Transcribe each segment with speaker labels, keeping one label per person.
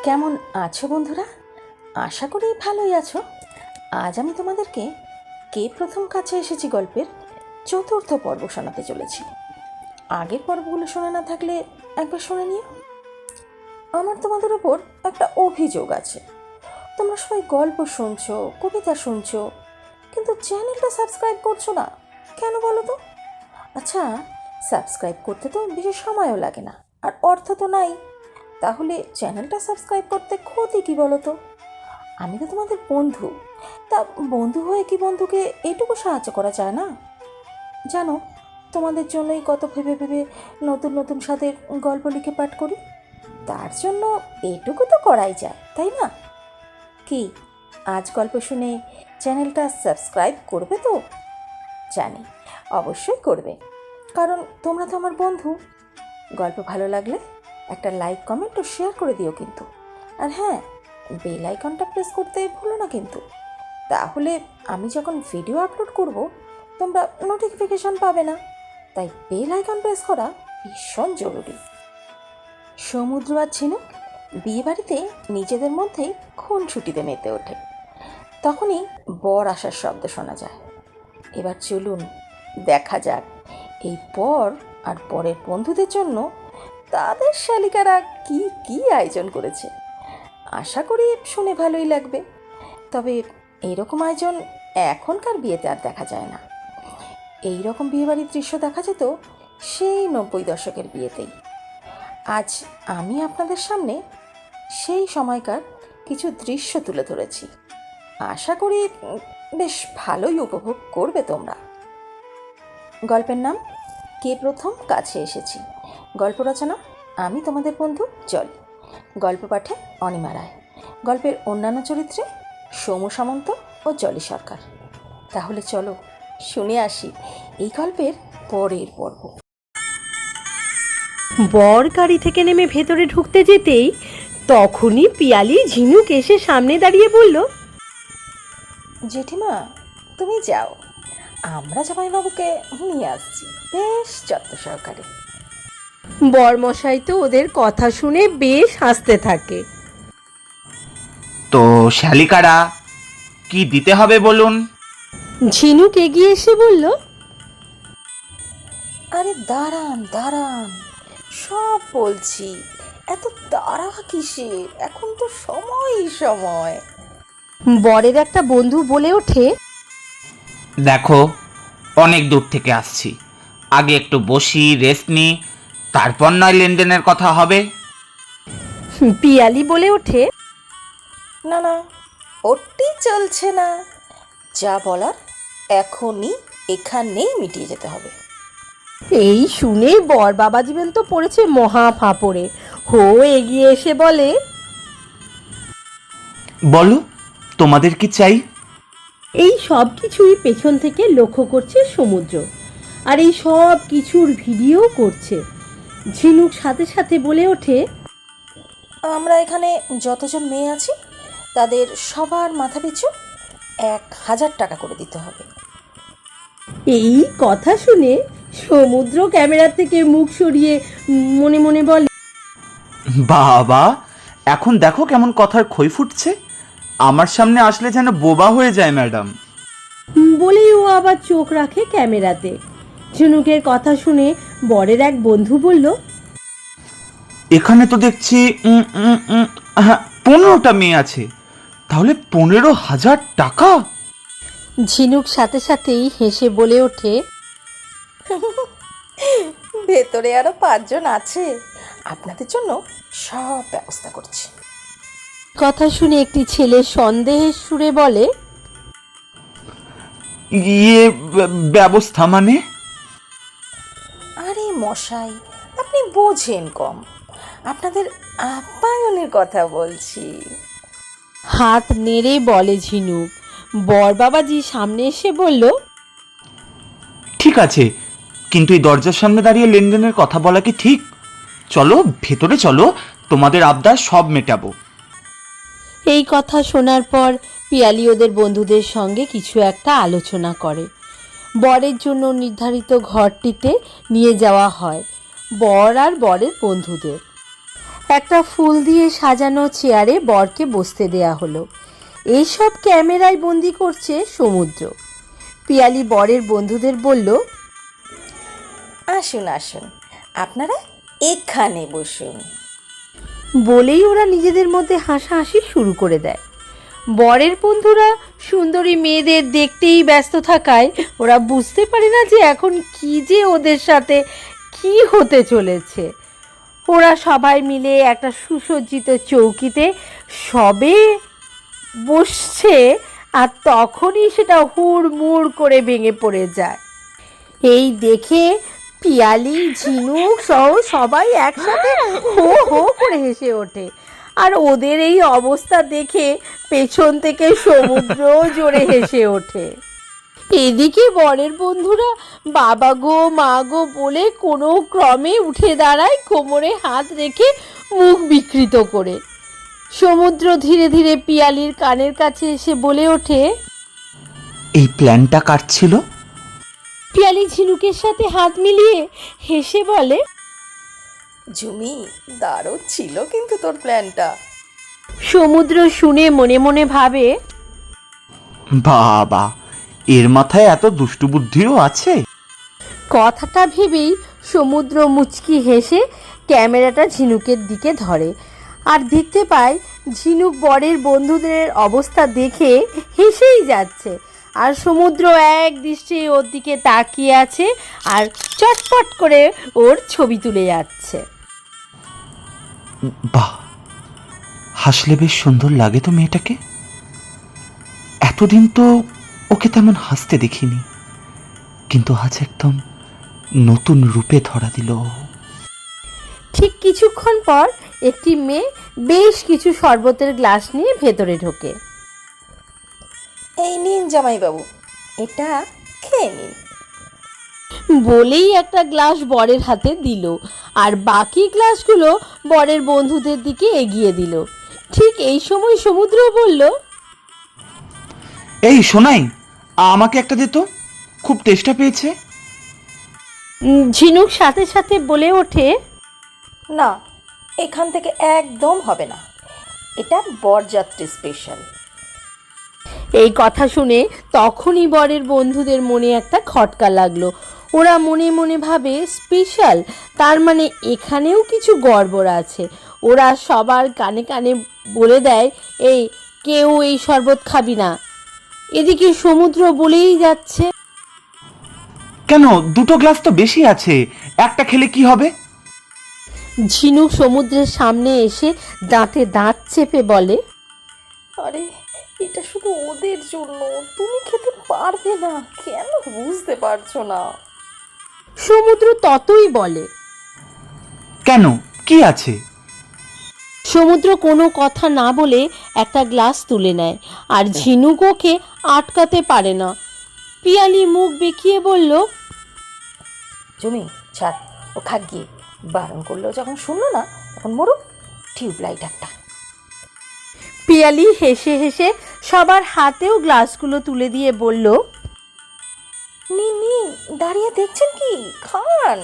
Speaker 1: কেমন আছো বন্ধুরা? আশা করি ভালোই আছো। আজ আমি তোমাদেরকে কে প্রথম কাছে এসেছি গল্পের চতুর্থ পর্ব শোনাতে চলেছি। আগের পর্বগুলো শোনা না থাকলে একবার শুনে নিও। আমার তোমাদের ওপর একটা অভিযোগ আছে। তোমরা সবাই গল্প শুনছো, কবিতা শুনছো, কিন্তু চ্যানেলটা সাবস্ক্রাইব করছো না কেন বলো তো? আচ্ছা, সাবস্ক্রাইব করতে তো বেশি সময়ও লাগে না, আর অর্থ তো নাই। তাহলে চ্যানেলটা সাবস্ক্রাইব করতে ক্ষতি কী বলো তো? আমি তো তোমাদের বন্ধু, তা বন্ধু হয়ে কি বন্ধুকে এটুকু সাহায্য করা যায় না? জানো, তোমাদের জন্যই কত ভেবে ভেবে নতুন নতুন স্বাদের গল্প লিখে পাঠ করি। তার জন্য এটুকু তো করাই যায়, তাই না? কি আজ গল্প শুনে চ্যানেলটা সাবস্ক্রাইব করবে তো? জানি অবশ্যই করবে, কারণ তোমরা তো আমার বন্ধু। গল্প ভালো লাগলে একটা লাইক, কমেন্ট ও শেয়ার করে দিও কিন্তু। আর হ্যাঁ, বেল আইকনটা প্রেস করতে ভুলো না কিন্তু। তাহলে আমি যখন ভিডিও আপলোড করব তোমরা নোটিফিকেশন পাবে না। তাই বেল আইকন প্রেস করা ভীষণ জরুরি। সমুদ্র আর ঝিনুক বিয়েবাড়িতে নিজেদের মধ্যেই খুনসুটিতে মেতে ওঠে। তখনই বর আসার শব্দ শোনা যায়। এবার চলুন দেখা যাক এই বর আর বরের বন্ধুদের জন্য তাদের শালিকারা কি কি আয়োজন করেছে। আশা করি শুনে ভালোই লাগবে। তবে এইরকম আয়োজন এখনকার বিয়েতে আর দেখা যায় না। এই রকম বিয়েবাড়ির দৃশ্য দেখা যেত সেই 90 দশকের বিয়েতেই। আজ আমি আপনাদের সামনে সেই সময়কার কিছু দৃশ্য তুলে ধরেছি। আশা করি বেশ ভালোই উপভোগ করবে তোমরা। গল্পের নাম কে প্রথম কাছে এসেছি। গল্প রচনা আমি তোমাদের বন্ধু জল। গল্প পাঠে অনিমা রায়। গল্পের অন্যান্য চরিত্রে সৌম্য সামন্ত ও জলি সরকার। তাহলে চলো শুনে আসি এই গল্পের পরের পর্ব।
Speaker 2: বর গাড়ি থেকে নেমে ভেতরে ঢুকতে যেতেই তখনই পিয়ালি ঝিনুক এসে সামনে দাঁড়িয়ে বলল,
Speaker 1: জেঠিমা তুমি যাও, আমরা জামাইবাবুকে নিয়ে আসছি বেশ যত্ন সহকারে।
Speaker 2: বরমশাই তো ওদের কথা শুনে বেশ হাসতে থাকে।
Speaker 3: তো শালিকারা কি দিতে হবে বলুন?
Speaker 2: ঝিনুক এগিয়ে এসে বলল,
Speaker 1: আরে দাঁড়ান দাঁড়ান, সব বলছি, এত তাড়া কিসের? এখন তো সময়ই সময়।
Speaker 2: বরের একটা বন্ধু বলে ওঠে,
Speaker 3: দেখো, অনেক দূর থেকে আসছি, আগে একটু বসি, রেস্ট নিই, তারপর নয় লেনদেনের কথা হবে।
Speaker 2: পিয়ালি বলে ওঠে,
Speaker 1: না না, ওটি চলছে না, যা বলার এখনই এখানেই মিটিয়ে যেতে হবে।
Speaker 2: এই শুনে বর বাবা জীবন তো পড়েছে মহা ফাঁপড়ে। হো এগিয়ে এসে বলে,
Speaker 3: বলো, তোমাদের কি চাই?
Speaker 2: এই সব কিছুই পেছন থেকে লক্ষ্য করছে সমুদ্র, আর এই সব কিছুর ভিডিও করছে। ঝিনুক সাথে সাথে বলে ওঠে,
Speaker 1: আমরা এখানে যতজন মেয়ে আছি তাদের সবার মাথা পিছু 1000 টাকা করে দিতে হবে।
Speaker 2: এই কথা শুনে সমুদ্র ক্যামেরা থেকে মুখ সরিয়ে মনে মনে বলে,
Speaker 3: বাবা, এখন দেখো কেমন কথার খই ফুটছে। আমার সামনে আসলে যেন বোবা হয়ে যায় ম্যাডাম।
Speaker 2: বলেই ও আবার চোখ রাখে ক্যামেরাতে। ঝিনুকের কথা শুনে বরের এক বন্ধু বলল,
Speaker 3: এখানে তো দেখছি 15টা মেয়ে আছে, তাহলে 15,000 টাকা।
Speaker 2: ঝিনুক সাথে সাথেই হেসে বলে ওঠে,
Speaker 1: ভেতরে আরো 5 জন আছে, আপনাদের জন্য সব ব্যবস্থা করছি।
Speaker 2: কথা শুনে একটি ছেলে সন্দেহের সুরে বলে,
Speaker 3: ইয়ে, ব্যবস্থা মানে?
Speaker 1: আরে মশাই, আপনি বোঝেন কম, আপনাদের আপ্যায়নের কথা বলছি।
Speaker 2: হাত নেড়ে বলে ঝিনুক। বর বাবাজি সামনে এসে বলল,
Speaker 3: ঠিক আছে, কিন্তু এই দরজার সামনে দাঁড়িয়ে লেনদেনের কথা বলা কি ঠিক? চলো ভেতরে চলো, তোমাদের আবদার সব মেটাবো।
Speaker 2: এই কথা শোনার পর পিয়ালি ওদের বন্ধুদের সঙ্গে কিছু একটা আলোচনা করে। বরের জন্য নির্ধারিত ঘরটিতে নিয়ে যাওয়া হয়। বর আর বরের বন্ধুদের। একটা ফুল দিয়ে সাজানো চেয়ারে বরকে বসতে দেয়া হলো। এইসব ক্যামেরায় বন্দি করছে সমুদ্র। পিয়ালি বরের বন্ধুদের বলল,
Speaker 1: আসুন আসুন, আপনারা এখানে বসুন।
Speaker 2: বলেই ওরা নিজেদের মধ্যে হাসাহাসি শুরু করে দেয়। বরের বন্ধুরা সুন্দরী মেয়েদের দেখতেই ব্যস্ত থাকায় ওরা বুঝতে পারে না যে এখন কি যে ওদের সাথে কি হতে চলেছে। ওরা সবাই মিলে একটা সুসজ্জিত চৌকিতে সবে বসছে, আর তখনই সেটা হুড়মুড় করে ভেঙে পড়ে যায়। এই দেখে পিয়ালি, ঝিনুক সহ সবাই একসাথে হো হো করে হেসে ওঠে। আর ওদের এই অবস্থা দেখে পেছন থেকে সমুদ্র জোরে হেসে ওঠে। এদিকে বরের বন্ধুরা বাবা গো মা গো বলে কোনো ক্রমে উঠে দাঁড়ায়, কোমরে হাত রেখে মুখ বিকৃত করে। সমুদ্র ধীরে ধীরে পিয়ালির কানের কাছে এসে বলে ওঠে,
Speaker 3: এই প্ল্যানটা কার ছিল?
Speaker 2: পিয়ালি ঝিনুকের সাথে হাত মিলিয়ে হেসে বলে,
Speaker 1: ঝুমি, দারুণ ছিল কিন্তু তোর প্ল্যানটা।
Speaker 2: সমুদ্র শুনে মনে মনে ভাবে,
Speaker 3: বাবা, এর মাথায় এত দুষ্টু বুদ্ধিও আছে।
Speaker 2: কথাটা ভেবেই সমুদ্র মুচকি হেসে ক্যামেরাটা ঝিনুকের দিকে ধরে, আর দেখতে পায় ঝিনুক বরের বন্ধুদের অবস্থা দেখে হেসেই যাচ্ছে, আর সমুদ্র এক দৃষ্টি ওর দিকে তাকিয়ে আছে আর চটপট করে ওর ছবি তুলে যাচ্ছে।
Speaker 3: বাহ, হাসলে বেশ সুন্দর লাগে তো মেয়েটাকে। এতদিন তো ওকে তেমন হাসতে দেখিনি, কিন্তু আজ একদম নতুন রূপে ধরা দিল।
Speaker 2: ঠিক কিছুক্ষণ পর একটি মেয়ে বেশ কিছু শরবতের গ্লাস নিয়ে ভেতরে ঢোকে।
Speaker 1: এই নিন জামাইবাবু, এটা খেয়ে নিন।
Speaker 2: বলেই একটা গ্লাস বরের হাতে দিল, আর বাকি গ্লাসগুলো বরের বন্ধুদের দিকে এগিয়ে দিল। ঠিক এই সময় সমুদ্র বলল,
Speaker 3: এই শোনাই, আমাকে একটা দে তো, খুব তেষ্টা পেয়েছে।
Speaker 2: ঝিনুক সাথে সাথে বলে ওঠে,
Speaker 1: না, এখান থেকে একদম হবে না, এটা বরযাত্রী স্পেশাল।
Speaker 2: এই কথা শুনে তখনই বরের বন্ধুদের মনে একটা খটকা লাগলো। ওরা মনে মনে ভাবে, স্পেশাল তার মানে এখানেও কিছু গড়বড় আছে। ওরা সবার কানে কানে বলে দেয়, এই কেউ এই শরবত খাবি না। এদিকে সমুদ্র বলেই যাচ্ছে,
Speaker 3: কেন, দুটো গ্লাস তো বেশি আছে, একটা খেলে কি হবে?
Speaker 2: ঝিনুক সমুদ্রের সামনে এসে দাঁতে দাঁত চেপে বলে,
Speaker 1: আরে, এটা শুধু ওদের জন্য, তুমি খেতে পারবে না কেন, বুঝতে পারছো না?
Speaker 2: সমুদ্র ততই বলে।
Speaker 3: কেন, কি আছে?
Speaker 2: সমুদ্র কোনো কথা না বলে একটা গ্লাস তুলে নেয়, আর ঝিনুক ওকে আটকাতে পারে না। পিয়ালি মুখ বেঁকিয়ে বলল,
Speaker 1: জমি ছাড়, ও খাক গিয়ে, বারণ করলেও যখন শুনলো না তখন মরুক, টিউবলাইট একটা।
Speaker 2: পিয়ালি হেসে হেসে সবার হাতেও গ্লাসগুলো তুলে দিয়ে বলল,
Speaker 1: নিন নিন, দাঁড়িয়ে দেখছেন কি, খান।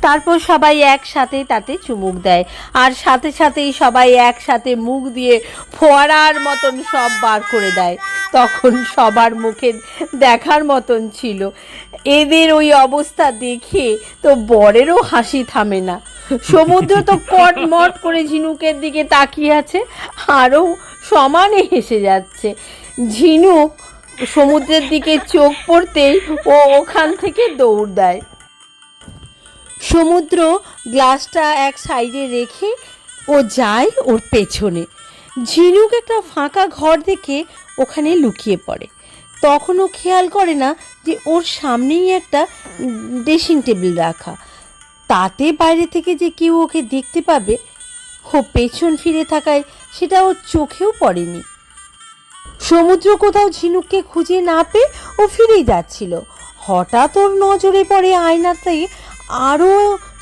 Speaker 2: তারপর সবাই একসাথে তাতে চুমুক দেয়, আর সাথে সাথেই সবাই একসাথে মুখ দিয়ে ফোয়ারার মতন সব বার করে দেয়। তখন সবার মুখে দেখার মতন ছিল। এদের ওই অবস্থা দেখে তো বরেরও হাসি থামে না। সমুদ্র তো কটমট করে ঝিনুকের দিকে তাকিয়ে আছে, আরও সমানে হেসে যাচ্ছে। ঝিনুক সমুদ্রের দিকে চোখ পড়তেই ও ওখান থেকে দৌড় দেয়। সমুদ্র গ্লাসটা এক সাইডে রেখে ও যায় ওর পেছনে। ঝিনুক একটা ফাঁকা ঘর দেখে ওখানে লুকিয়ে পড়ে। তখনও খেয়াল করে না যে ওর সামনেই একটা ড্রেসিং টেবিল রাখা, তাতে বাইরে থেকে যে কেউ ওকে দেখতে পাবে ও পেছন ফিরে থাকায় সেটা ওর চোখেও পড়েনি। সমুদ্র কোথাও ঝিনুককে খুঁজে না পেয়ে ও ফিরেই যাচ্ছিল। হঠাৎ ওর নজরে পড়ে আয়নাতে, আরও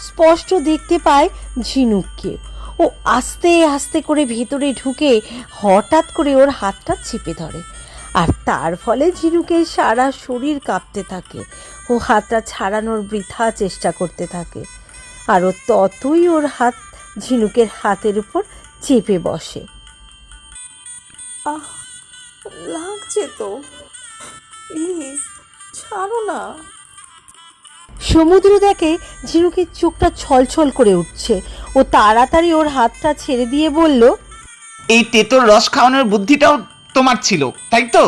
Speaker 2: স্পষ্ট দেখতে পায় ঝিনুককে। ও আস্তে আস্তে করে ভেতরে ঢুকে হঠাৎ করে ওর হাতটা চেপে ধরে, আর তার ফলে ঝিনুকের সারা শরীর কাঁপতে থাকে। ও হাতটা ছাড়ানোর বৃথা চেষ্টা করতে থাকে। আর ও ততই ওর হাত ঝিনুকের হাতের উপর চেপে বসে।
Speaker 1: আহ, লাগছে তো, প্লিজ ছাড়ো না।
Speaker 2: সমুদ্র দেখে ঝিনুকের চোখটা ছলছল করে উঠছে। ও তাড়াতাড়ি ওর হাতটা ছেড়ে দিয়ে বলল,
Speaker 3: এই তেতোর রস খাওয়ানোর বুদ্ধিটাও তোমার ছিল, তাই তো?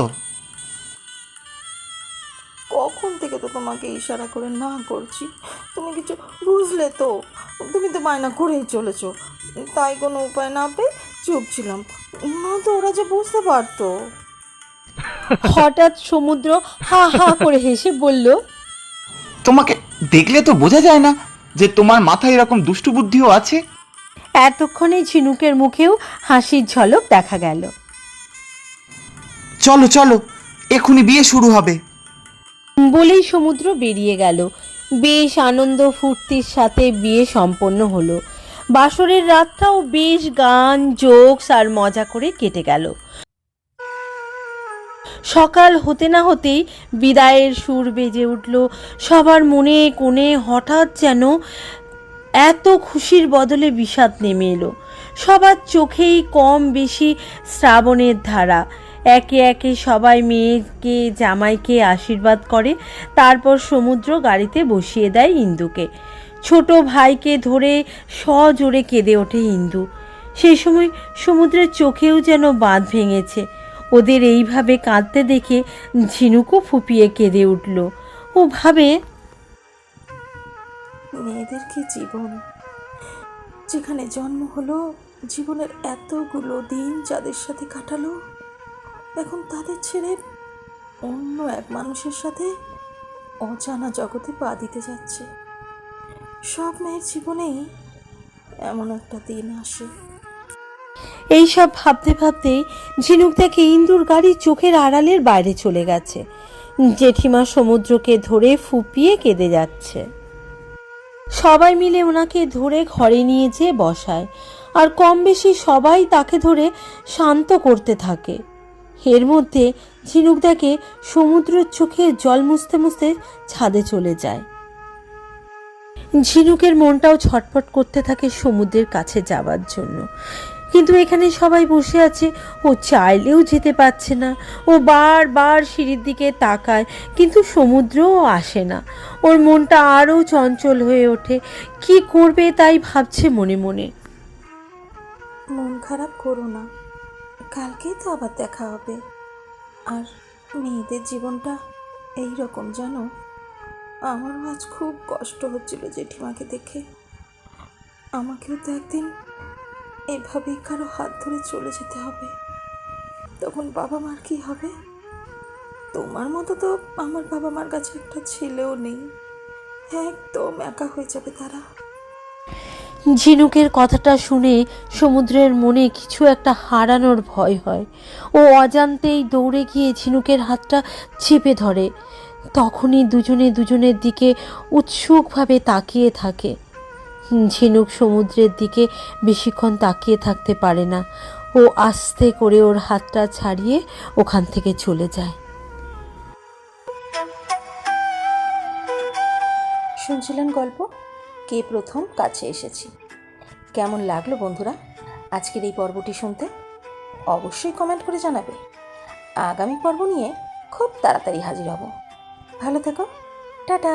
Speaker 1: কখন থেকে তো তোমাকে ইশারা করে না করছি, তুমি কিছু বুঝলে তো? তুমি তো বায়না করেই চলেছো, তাই কোনো উপায় না পেয়ে চুপ ছিলাম, না তো ওরা যে বুঝতে পারতো।
Speaker 2: হঠাৎ সমুদ্র হা হা করে হেসে বলল,
Speaker 3: তোমাকে দেখলে তো বোঝা যায় না যে তোমার মাথায় এরকম দুষ্টু বুদ্ধিও আছে।
Speaker 2: এতক্ষণে ঝিনুকের মুখেও হাসির ঝলক দেখা গেল।
Speaker 3: চলো চলো, এখনই বিয়ে শুরু হবে।
Speaker 2: বলেই সমুদ্র বেরিয়ে গেল। বেশ আনন্দ ফুর্তির সাথে বিয়ে সম্পন্ন হলো। বাসরের রাতটাও বেশ গান জোকস আর মজা করে কেটে গেল। সকাল হতে না হতেই বিদায়ের সুর বেজে উঠল। সবার মনে কোণে হঠাৎ যেন এত খুশির বদলে বিষাদ নেমে এলো। সবার চোখেই কম বেশি শ্রাবণের ধারা। একে একে সবাই মেয়েকে জামাইকে আশীর্বাদ করে। তারপর সমুদ্র গাড়িতে বসিয়ে দেয় ইন্দুকে। ছোট ভাইকে ধরে সজোরে কেঁদে ওঠে ইন্দু। সেই সময় সমুদ্রের চোখেও যেন বাঁধ ভেঙেছে। ওদের এইভাবে কাঁদতে দেখে ঝিনুকও ফুপিয়ে কেঁদে উঠল। ও ভাবে,
Speaker 1: মেয়েদের কি জীবন, যেখানে জন্ম হলো, জীবনের এতগুলো দিন যাদের সাথে কাটালো, এখন তাদের ছেড়ে অন্য এক মানুষের সাথে অজানা জগতে পা দিতে যাচ্ছে। সব মেয়ের জীবনেই এমন একটা দিন আসে।
Speaker 2: এইসব ভাবতে ভাবতেই ঝিনুক দেখে ইন্দুর গাড়ি চোখের আড়ালের বাইরে চলে গেছে। জেঠিমা সমুদ্রকে ধরে ফুপিয়ে কেঁদে যাচ্ছে। সবাই মিলে ওনাকে ধরে ঘরে নিয়ে যেয়ে বসায়, আর কম বেশি সবাই তাকে ধরে শান্ত করতে থাকে। এর মধ্যে ঝিনুক দেখে সমুদ্রের চোখে জল মুছতে মুছতে ছাদে চলে যায়। ঝিনুকের মনটাও ছটফট করতে থাকে সমুদ্রের কাছে যাওয়ার জন্য, কিন্তু এখানে সবাই বসে আছে, ও চাইলেও যেতে পারছে না। ও বারবার সিঁড়ির দিকে তাকায়, কিন্তু সমুদ্রও আসে না। ওর মনটা আরও চঞ্চল হয়ে ওঠে। কি করবে তাই ভাবছে মনে মনে।
Speaker 1: মন খারাপ করো না, কালকেই তো আবার দেখা হবে। আর মেয়েদের জীবনটা এই রকম জানো, আমারও আজ খুব কষ্ট হচ্ছিল জেঠিমাকে দেখে। আমাকেও তো একদিন এভাবেই কারো হাত ধরে চলে যেতে হবে, তখন বাবা মার কি হবে? তোমার মতো তো আমার বাবা মার কাছে একটা ছেলেও নেই, একদম একা হয়ে যাবে তারা।
Speaker 2: ঝিনুকের কথাটা শুনে সমুদ্রের মনে কিছু একটা হারানোর ভয় হয়। ও অজান্তেই দৌড়ে গিয়ে ঝিনুকের হাতটা চেপে ধরে। তখনই দুজনে দুজনের দিকে উৎসুকভাবে তাকিয়ে থাকে। ঝিনুক সমুদ্রের দিকে বেশিক্ষণ তাকিয়ে থাকতে পারে না। ও আস্তে করে ওর হাতটা ছাড়িয়ে ওখান থেকে চলে যায়।
Speaker 1: শুনছিলেন গল্প কে প্রথম কাছে এসেছি। কেমন লাগলো বন্ধুরা আজকের এই পর্বটি শুনতে? অবশ্যই কমেন্ট করে জানাবে। আগামী পর্ব নিয়ে খুব তাড়াতাড়ি হাজির হব। ভালো থেকো, টাটা।